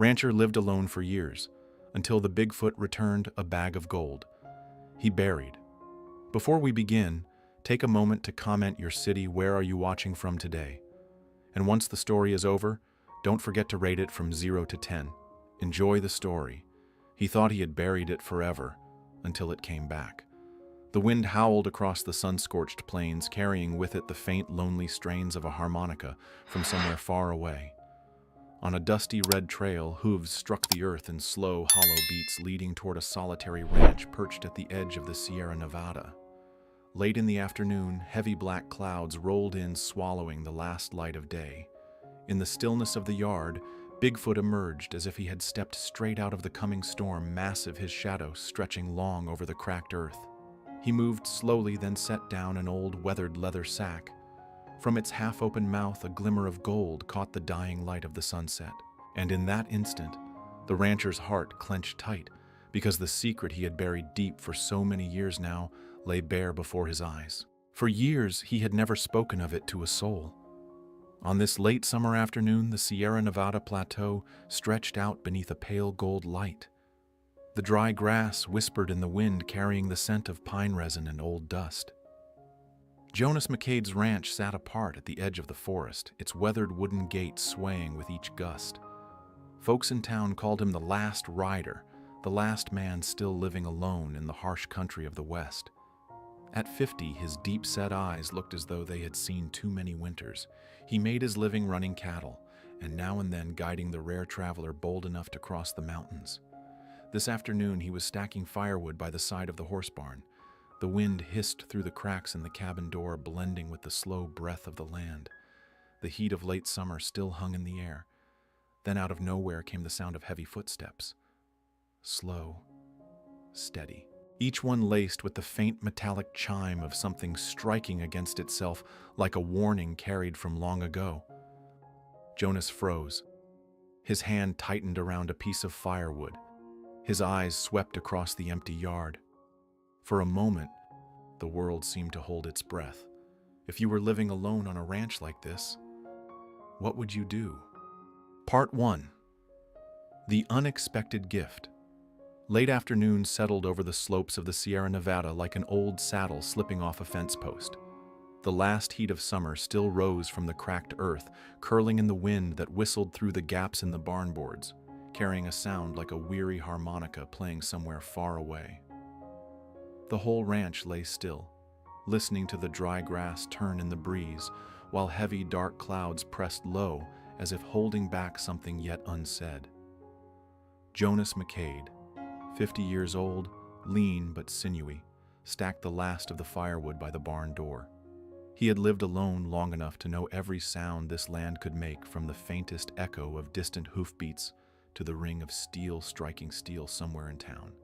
Rancher lived alone for years, until the Bigfoot returned a bag of gold. He buried. Before we begin, take a moment to comment your city. Where are you watching from today? And once the story is over, don't forget to rate it from 0 to 10. Enjoy the story. He thought he had buried it forever, until it came back. The wind howled across the sun-scorched plains, carrying with it the faint, lonely strains of a harmonica from somewhere far away. On a dusty red trail, hooves struck the earth in slow, hollow beats, leading toward a solitary ranch perched at the edge of the Sierra Nevada. Late in the afternoon, heavy black clouds rolled in, swallowing the last light of day. In the stillness of the yard, Bigfoot emerged as if he had stepped straight out of the coming storm, massive, his shadow stretching long over the cracked earth. He moved slowly, then set down an old, weathered leather sack. From its half-open mouth, a glimmer of gold caught the dying light of the sunset. And in that instant, the rancher's heart clenched tight, because the secret he had buried deep for so many years now lay bare before his eyes. For years, he had never spoken of it to a soul. On this late summer afternoon, the Sierra Nevada plateau stretched out beneath a pale gold light. The dry grass whispered in the wind, carrying the scent of pine resin and old dust. Jonas McCade's ranch sat apart at the edge of the forest, its weathered wooden gate swaying with each gust. Folks in town called him the last rider, the last man still living alone in the harsh country of the West. At 50, his deep-set eyes looked as though they had seen too many winters. He made his living running cattle, and now and then guiding the rare traveler bold enough to cross the mountains. This afternoon, he was stacking firewood by the side of the horse barn. The wind hissed through the cracks in the cabin door, blending with the slow breath of the land. The heat of late summer still hung in the air. Then out of nowhere came the sound of heavy footsteps. Slow, steady. Each one laced with the faint metallic chime of something striking against itself like a warning carried from long ago. Jonas froze. His hand tightened around a piece of firewood. His eyes swept across the empty yard. For a moment, the world seemed to hold its breath. If you were living alone on a ranch like this, what would you do? Part 1. The Unexpected Gift. Late afternoon settled over the slopes of the Sierra Nevada like an old saddle slipping off a fence post. The last heat of summer still rose from the cracked earth, curling in the wind that whistled through the gaps in the barn boards, carrying a sound like a weary harmonica playing somewhere far away. The whole ranch lay still, listening to the dry grass turn in the breeze, while heavy dark clouds pressed low as if holding back something yet unsaid. Jonas McCade, 50 years old, lean but sinewy, stacked the last of the firewood by the barn door. He had lived alone long enough to know every sound this land could make, from the faintest echo of distant hoofbeats to the ring of steel striking steel somewhere in town.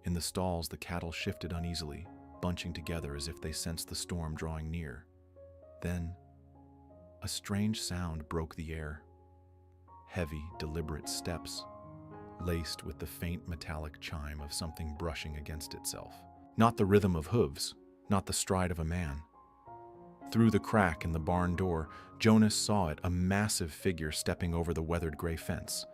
In the stalls, the cattle shifted uneasily, bunching together as if they sensed the storm drawing near. Then, a strange sound broke the air. Heavy, deliberate steps, laced with the faint metallic chime of something brushing against itself. Not the rhythm of hooves, not the stride of a man. Through the crack in the barn door, Jonas saw it, a massive figure stepping over the weathered gray fence.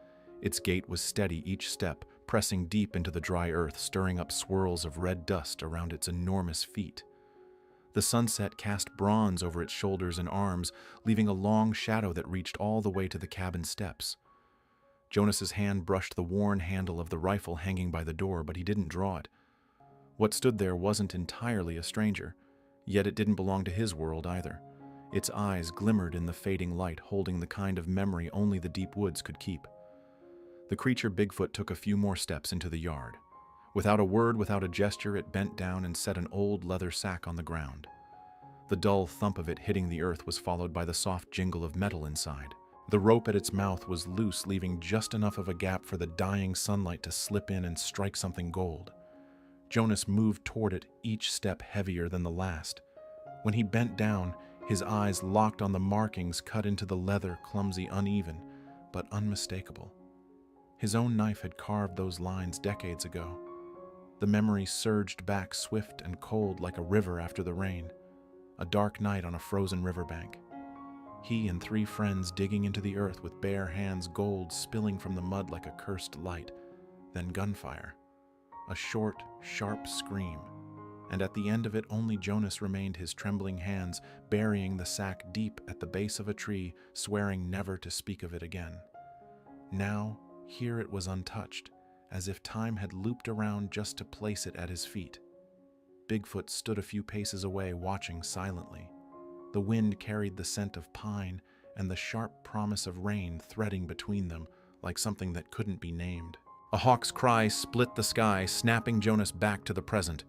Its gait was steady each step, pressing deep into the dry earth, stirring up swirls of red dust around its enormous feet. The sunset cast bronze over its shoulders and arms, leaving a long shadow that reached all the way to the cabin steps. Jonas's hand brushed the worn handle of the rifle hanging by the door, but he didn't draw it. What stood there wasn't entirely a stranger, yet it didn't belong to his world either. Its eyes glimmered in the fading light, holding the kind of memory only the deep woods could keep. The creature Bigfoot took a few more steps into the yard. Without a word, without a gesture, it bent down and set an old leather sack on the ground. The dull thump of it hitting the earth was followed by the soft jingle of metal inside. The rope at its mouth was loose, leaving just enough of a gap for the dying sunlight to slip in and strike something gold. Jonas moved toward it, each step heavier than the last. When he bent down, his eyes locked on the markings cut into the leather, clumsy, uneven, but unmistakable. His own knife had carved those lines decades ago. The memory surged back swift and cold like a river after the rain, a dark night on a frozen riverbank. he and 3 friends digging into the earth with bare hands, gold spilling from the mud like a cursed light. Then gunfire. A short, sharp scream. And at the end of it, only Jonas remained, his trembling hands burying the sack deep at the base of a tree, swearing never to speak of it again. Now, here it was untouched, as if time had looped around just to place it at his feet. Bigfoot stood a few paces away, watching silently. The wind carried the scent of pine and the sharp promise of rain threading between them like something that couldn't be named. A hawk's cry split the sky, snapping Jonas back to the present.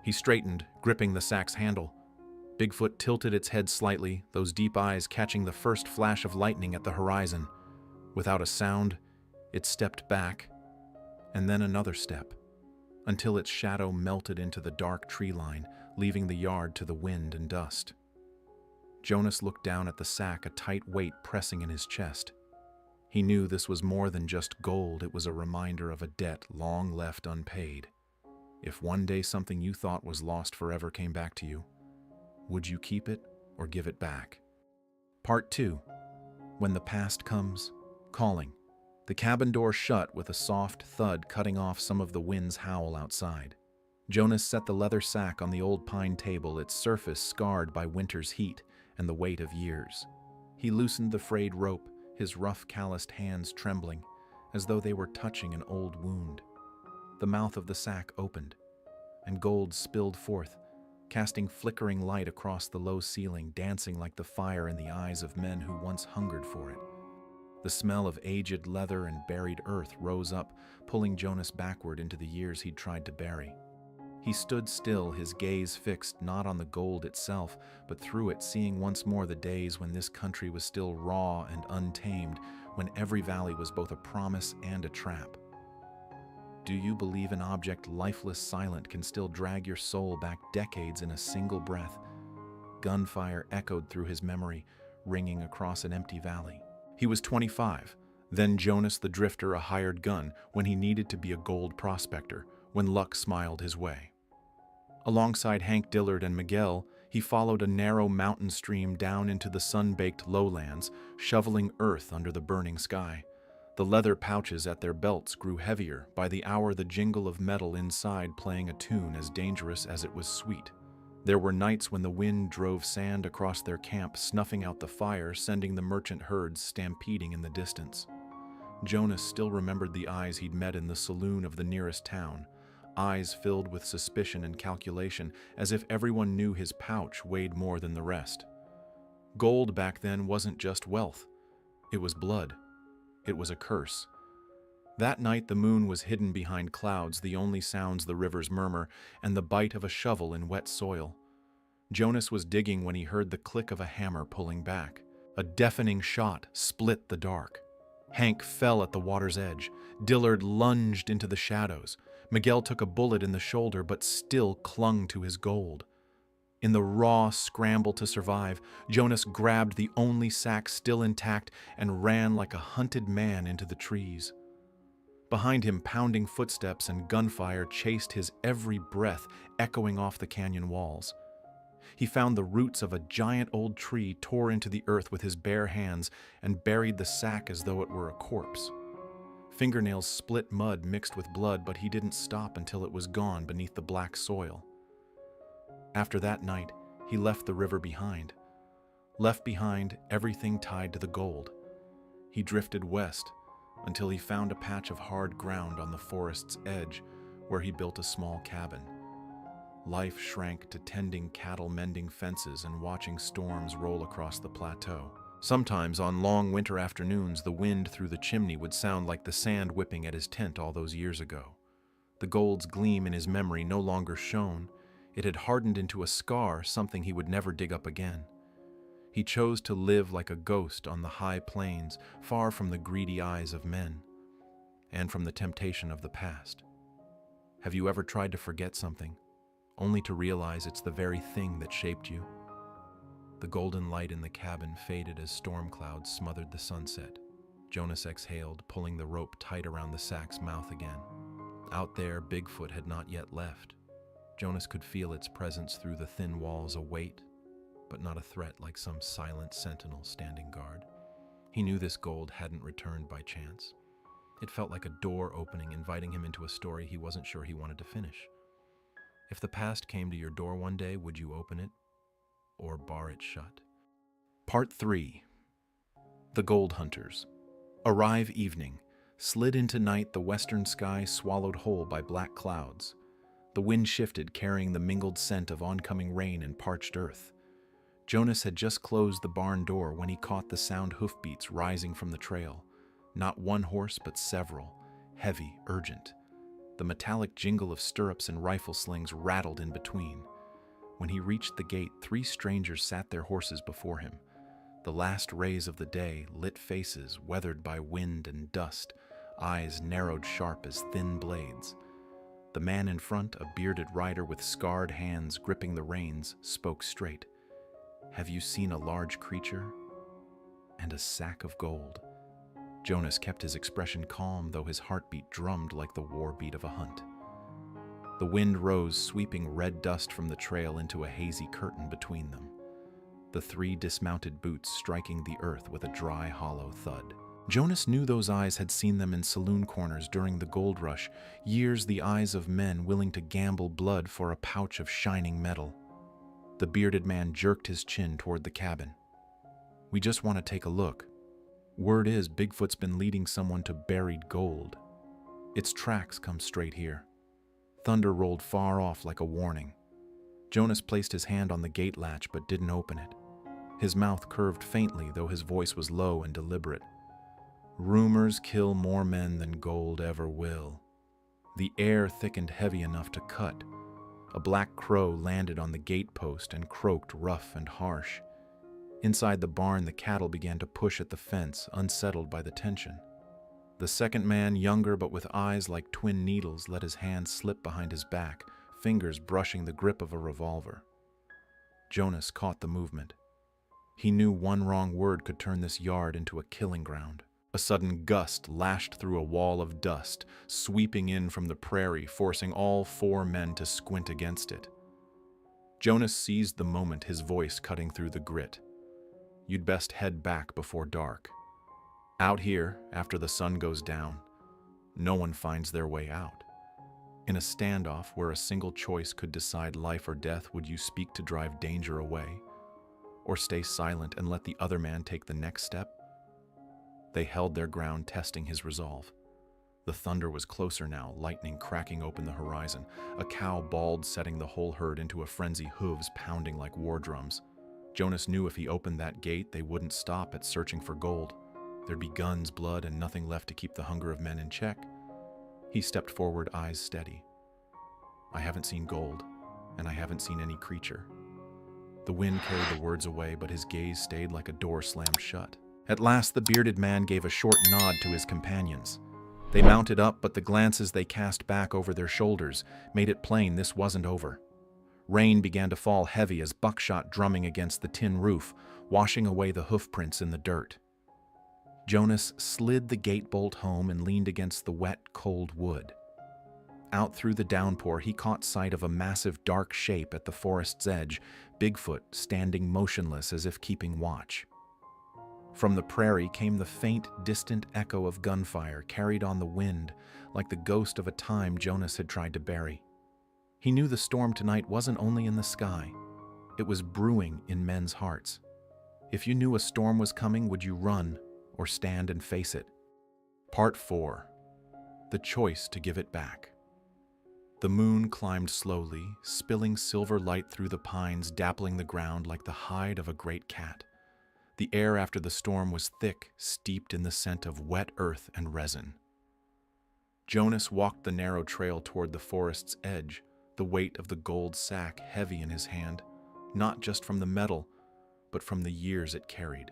He straightened, gripping the sack's handle. Bigfoot tilted its head slightly, those deep eyes catching the first flash of lightning at the horizon. Without a sound, it stepped back, and then another step, until its shadow melted into the dark tree line, leaving the yard to the wind and dust. Jonas looked down at the sack, a tight weight pressing in his chest. He knew this was more than just gold, it was a reminder of a debt long left unpaid. If one day something you thought was lost forever came back to you, would you keep it or give it back? Part 2. When the past comes, calling. The cabin door shut with a soft thud, cutting off some of the wind's howl outside. Jonas set the leather sack on the old pine table, its surface scarred by winter's heat and the weight of years. He loosened the frayed rope, his rough, calloused hands trembling, as though they were touching an old wound. The mouth of the sack opened, and gold spilled forth, casting flickering light across the low ceiling, dancing like the fire in the eyes of men who once hungered for it. The smell of aged leather and buried earth rose up, pulling Jonas backward into the years he'd tried to bury. He stood still, his gaze fixed not on the gold itself, but through it, seeing once more the days when this country was still raw and untamed, when every valley was both a promise and a trap. Do you believe an object lifeless, silent, can still drag your soul back decades in a single breath? Gunfire echoed through his memory, ringing across an empty valley. He was 25, then Jonas the Drifter, a hired gun, when he needed to be a gold prospector, when luck smiled his way. Alongside Hank Dillard and Miguel, he followed a narrow mountain stream down into the sun-baked lowlands, shoveling earth under the burning sky. The leather pouches at their belts grew heavier, by the hour the jingle of metal inside playing a tune as dangerous as it was sweet. There were nights when the wind drove sand across their camp, snuffing out the fire, sending the merchant herds stampeding in the distance. Jonas still remembered the eyes he'd met in the saloon of the nearest town, eyes filled with suspicion and calculation, as if everyone knew his pouch weighed more than the rest. Gold back then wasn't just wealth. It was blood. It was a curse. That night the moon was hidden behind clouds, the only sounds the river's murmur and the bite of a shovel in wet soil. Jonas was digging when he heard the click of a hammer pulling back. A deafening shot split the dark. Hank fell at the water's edge. Dillard lunged into the shadows. Miguel took a bullet in the shoulder but still clung to his gold. In the raw scramble to survive, Jonas grabbed the only sack still intact and ran like a hunted man into the trees. Behind him, pounding footsteps and gunfire chased his every breath, echoing off the canyon walls. He found the roots of a giant old tree, tore into the earth with his bare hands, and buried the sack as though it were a corpse. Fingernails split mud mixed with blood, but he didn't stop until it was gone beneath the black soil. After that night, he left the river behind. Left behind everything tied to the gold. He drifted west until he found a patch of hard ground on the forest's edge where he built a small cabin. Life shrank to tending cattle, mending fences, and watching storms roll across the plateau. Sometimes on long winter afternoons, the wind through the chimney would sound like the sand whipping at his tent all those years ago. The gold's gleam in his memory no longer shone. It had hardened into a scar, something he would never dig up again. He chose to live like a ghost on the high plains, far from the greedy eyes of men, and from the temptation of the past. Have you ever tried to forget something, only to realize it's the very thing that shaped you? The golden light in the cabin faded as storm clouds smothered the sunset. Jonas exhaled, pulling the rope tight around the sack's mouth again. Out there, Bigfoot had not yet left. Jonas could feel its presence through the thin walls, a weight, but not a threat like some silent sentinel standing guard. He knew this gold hadn't returned by chance. It felt like a door opening, inviting him into a story he wasn't sure he wanted to finish. If the past came to your door one day, would you open it or bar it shut? Part 3. The Gold Hunters. Arrive evening. Slid into night, the western sky swallowed whole by black clouds. The wind shifted, carrying the mingled scent of oncoming rain and parched earth. Jonas had just closed the barn door when he caught the sound hoofbeats rising from the trail. Not one horse, but several, heavy, urgent. The metallic jingle of stirrups and rifle slings rattled in between. When he reached the gate, 3 strangers sat their horses before him. The last rays of the day, lit faces weathered by wind and dust, eyes narrowed sharp as thin blades. The man in front, a bearded rider with scarred hands gripping the reins, spoke straight. "Have you seen a large creature and a sack of gold?" Jonas kept his expression calm, though his heartbeat drummed like the war beat of a hunt. The wind rose, sweeping red dust from the trail into a hazy curtain between them. The 3 dismounted boots striking the earth with a dry, hollow thud. Jonas knew those eyes had seen them in saloon corners during the gold rush, years the eyes of men willing to gamble blood for a pouch of shining metal. The bearded man jerked his chin toward the cabin. "We just want to take a look. Word is Bigfoot's been leading someone to buried gold. Its tracks come straight here." Thunder rolled far off like a warning. Jonas placed his hand on the gate latch but didn't open it. His mouth curved faintly, though his voice was low and deliberate. "Rumors kill more men than gold ever will." The air thickened heavy enough to cut. A black crow landed on the gate post and croaked rough and harsh. Inside the barn, the cattle began to push at the fence, unsettled by the tension. The second man, younger but with eyes like twin needles, let his hand slip behind his back, fingers brushing the grip of a revolver. Jonas caught the movement. He knew one wrong word could turn this yard into a killing ground. A sudden gust lashed through a wall of dust, sweeping in from the prairie, forcing all 4 men to squint against it. Jonas seized the moment, his voice cutting through the grit. "You'd best head back before dark. Out here, after the sun goes down, no one finds their way out. In a standoff where a single choice could decide life or death, would you speak to drive danger away, or stay silent and let the other man take the next step?" They held their ground, testing his resolve. The thunder was closer now, lightning cracking open the horizon, a cow bawled, setting the whole herd into a frenzy, hooves pounding like war drums. Jonas knew if he opened that gate, they wouldn't stop at searching for gold. There'd be guns, blood, and nothing left to keep the hunger of men in check. He stepped forward, eyes steady. "I haven't seen gold, and I haven't seen any creature." The wind carried the words away, but his gaze stayed like a door slammed shut. At last, the bearded man gave a short nod to his companions. They mounted up, but the glances they cast back over their shoulders made it plain this wasn't over. Rain began to fall heavy as buckshot drumming against the tin roof, washing away the hoofprints in the dirt. Jonas slid the gate bolt home and leaned against the wet, cold wood. Out through the downpour, he caught sight of a massive dark shape at the forest's edge, Bigfoot standing motionless as if keeping watch. From the prairie came the faint, distant echo of gunfire, carried on the wind, like the ghost of a time Jonas had tried to bury. He knew the storm tonight wasn't only in the sky. It was brewing in men's hearts. If you knew a storm was coming, would you run or stand and face it? Part 4. The choice to give it back. The moon climbed slowly, spilling silver light through the pines, dappling the ground like the hide of a great cat. The air after the storm was thick, steeped in the scent of wet earth and resin. Jonas walked the narrow trail toward the forest's edge, the weight of the gold sack heavy in his hand, not just from the metal, but from the years it carried.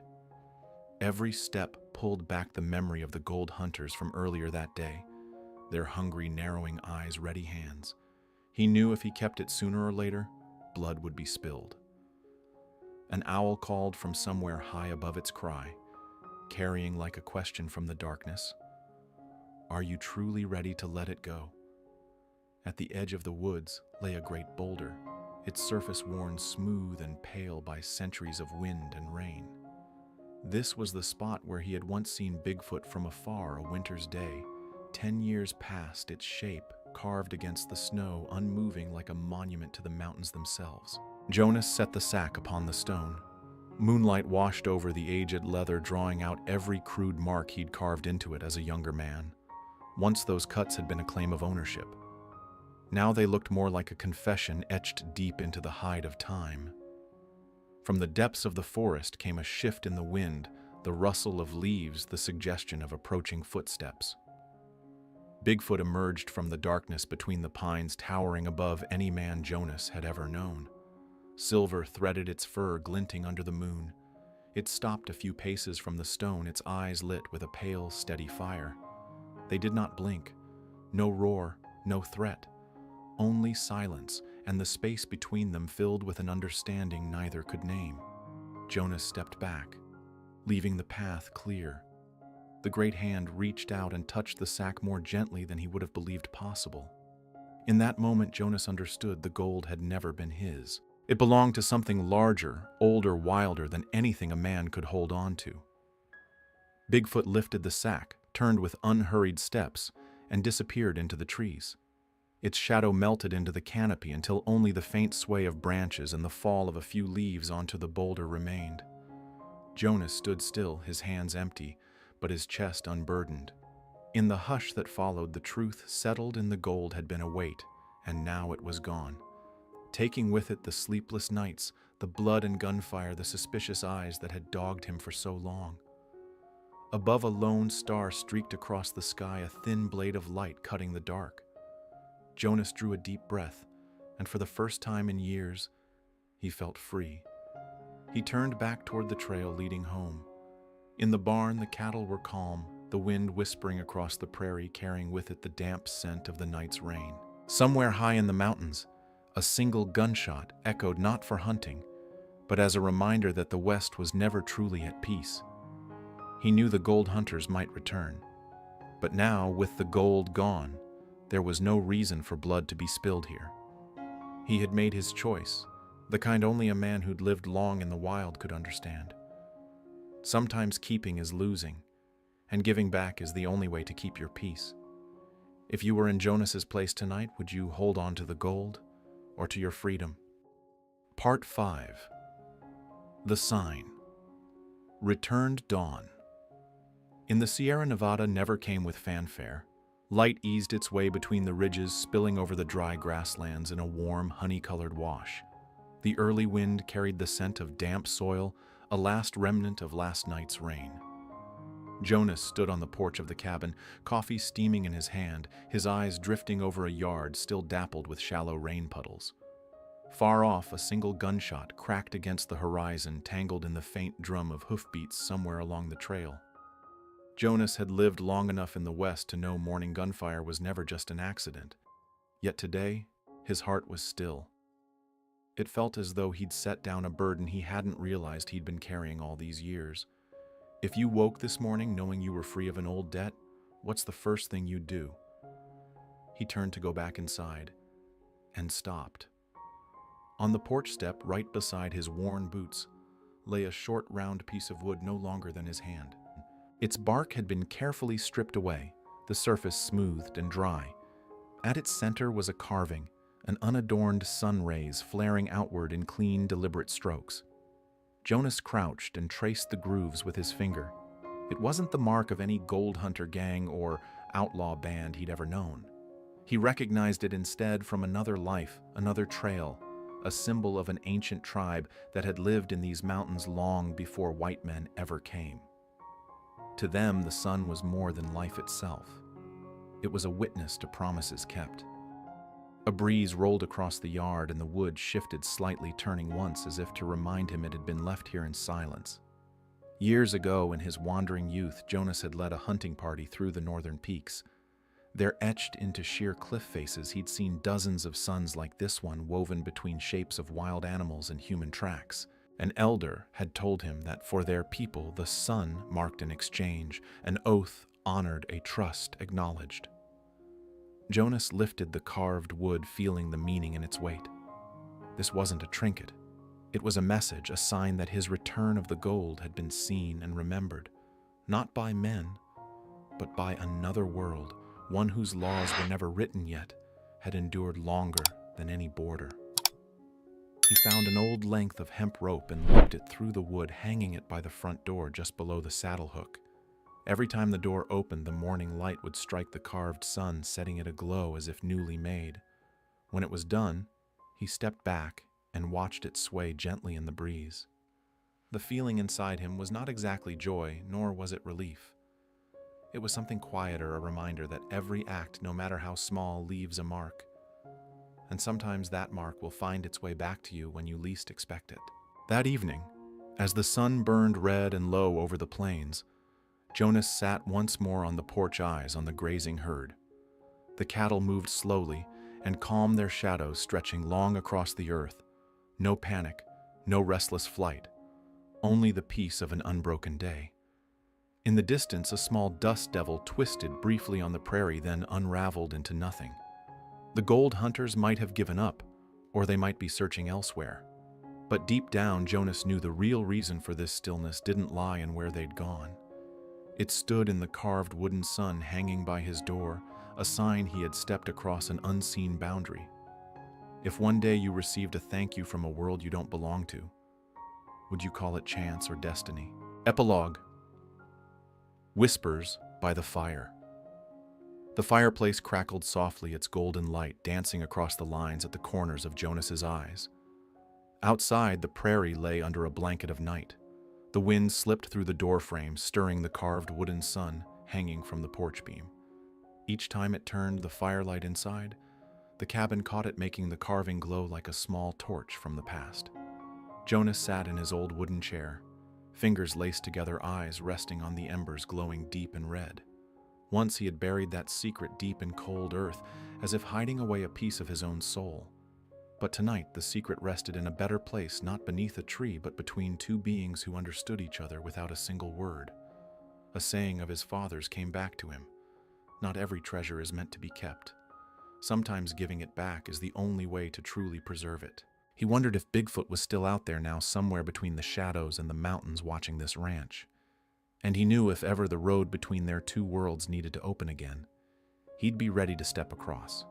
Every step pulled back the memory of the gold hunters from earlier that day, their hungry, narrowing eyes, ready hands. He knew if he kept it sooner or later, blood would be spilled. An owl called from somewhere high above its cry, carrying like a question from the darkness. Are you truly ready to let it go? At the edge of the woods lay a great boulder, its surface worn smooth and pale by centuries of wind and rain. This was the spot where he had once seen Bigfoot from afar a winter's day, 10 years past, its shape carved against the snow, unmoving like a monument to the mountains themselves. Jonas set the sack upon the stone. Moonlight washed over the aged leather, drawing out every crude mark he'd carved into it as a younger man. Once those cuts had been a claim of ownership. Now they looked more like a confession etched deep into the hide of time. From the depths of the forest came a shift in the wind, the rustle of leaves, the suggestion of approaching footsteps. Bigfoot emerged from the darkness between the pines, towering above any man Jonas had ever known. Silver threaded its fur, glinting under the moon. It stopped a few paces from the stone, its eyes lit with a pale, steady fire. They did not blink. No roar, no threat. Only silence, and the space between them filled with an understanding neither could name. Jonas stepped back, leaving the path clear. The great hand reached out and touched the sack more gently than he would have believed possible. In that moment, Jonas understood the gold had never been his. It belonged to something larger, older, wilder than anything a man could hold on to. Bigfoot lifted the sack, turned with unhurried steps, and disappeared into the trees. Its shadow melted into the canopy until only the faint sway of branches and the fall of a few leaves onto the boulder remained. Jonas stood still, his hands empty, but his chest unburdened. In the hush that followed, the truth settled in. The gold had been a weight, and now it was gone, taking with it the sleepless nights, the blood and gunfire, the suspicious eyes that had dogged him for so long. Above, a lone star streaked across the sky, a thin blade of light cutting the dark. Jonas drew a deep breath, and for the first time in years, he felt free. He turned back toward the trail leading home. In the barn, the cattle were calm, the wind whispering across the prairie, carrying with it the damp scent of the night's rain. Somewhere high in the mountains, a single gunshot echoed, not for hunting, but as a reminder that the West was never truly at peace. He knew the gold hunters might return, but now, with the gold gone, there was no reason for blood to be spilled here. He had made his choice, the kind only a man who'd lived long in the wild could understand. Sometimes keeping is losing, and giving back is the only way to keep your peace. If you were in Jonas's place tonight, would you hold on to the gold or to your freedom? Part 5. The Sign. Returned dawn. In the Sierra Nevada never came with fanfare. Light eased its way between the ridges, spilling over the dry grasslands in a warm, honey-colored wash. The early wind carried the scent of damp soil, a last remnant of last night's rain. Jonas stood on the porch of the cabin, coffee steaming in his hand, his eyes drifting over a yard still dappled with shallow rain puddles. Far off, a single gunshot cracked against the horizon, tangled in the faint drum of hoofbeats somewhere along the trail. Jonas had lived long enough in the West to know morning gunfire was never just an accident. Yet today, his heart was still. It felt as though he'd set down a burden he hadn't realized he'd been carrying all these years. If you woke this morning knowing you were free of an old debt, what's the first thing you'd do? He turned to go back inside, and stopped. On the porch step, right beside his worn boots, lay a short, round piece of wood no longer than his hand. Its bark had been carefully stripped away, the surface smoothed and dry. At its center was a carving, an unadorned sun rays flaring outward in clean, deliberate strokes. Jonas crouched and traced the grooves with his finger. It wasn't the mark of any gold hunter gang or outlaw band he'd ever known. He recognized it instead from another life, another trail, a symbol of an ancient tribe that had lived in these mountains long before white men ever came. To them, the sun was more than life itself. It was a witness to promises kept. A breeze rolled across the yard and the wood shifted slightly, turning once as if to remind him it had been left here in silence. Years ago, in his wandering youth, Jonas had led a hunting party through the northern peaks. There, etched into sheer cliff faces, he'd seen dozens of suns like this one woven between shapes of wild animals and human tracks. An elder had told him that for their people, the sun marked an exchange, an oath honored, a trust acknowledged. Jonas lifted the carved wood, feeling the meaning in its weight. This wasn't a trinket. It was a message, a sign that his return of the gold had been seen and remembered, not by men, but by another world, one whose laws were never written yet, had endured longer than any border. He found an old length of hemp rope and looped it through the wood, hanging it by the front door just below the saddle hook. Every time the door opened, the morning light would strike the carved sun, setting it aglow as if newly made. When it was done, he stepped back and watched it sway gently in the breeze. The feeling inside him was not exactly joy, nor was it relief. It was something quieter, a reminder that every act, no matter how small, leaves a mark. And sometimes that mark will find its way back to you when you least expect it. That evening, as the sun burned red and low over the plains, Jonas sat once more on the porch, eyes on the grazing herd. The cattle moved slowly and calm, their shadows stretching long across the earth. No panic, no restless flight, only the peace of an unbroken day. In the distance, a small dust devil twisted briefly on the prairie, then unraveled into nothing. The gold hunters might have given up, or they might be searching elsewhere. But deep down, Jonas knew the real reason for this stillness didn't lie in where they'd gone. It stood in the carved wooden sun hanging by his door, a sign he had stepped across an unseen boundary. If one day you received a thank you from a world you don't belong to, would you call it chance or destiny? Epilogue. Whispers by the fire. The fireplace crackled softly, its golden light dancing across the lines at the corners of Jonas's eyes. Outside, the prairie lay under a blanket of night. The wind slipped through the doorframe, stirring the carved wooden sun hanging from the porch beam. Each time it turned the firelight inside, the cabin caught it, making the carving glow like a small torch from the past. Jonas sat in his old wooden chair, fingers laced together, eyes resting on the embers glowing deep and red. Once he had buried that secret deep in cold earth, as if hiding away a piece of his own soul. But tonight the secret rested in a better place, not beneath a tree, but between two beings who understood each other without a single word. A saying of his father's came back to him. Not every treasure is meant to be kept. Sometimes giving it back is the only way to truly preserve it. He wondered if Bigfoot was still out there now, somewhere between the shadows and the mountains, watching this ranch. And he knew if ever the road between their two worlds needed to open again, he'd be ready to step across.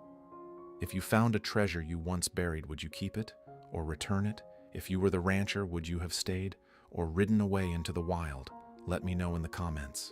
If you found a treasure you once buried, would you keep it or return it? If you were the rancher, would you have stayed or ridden away into the wild? Let me know in the comments.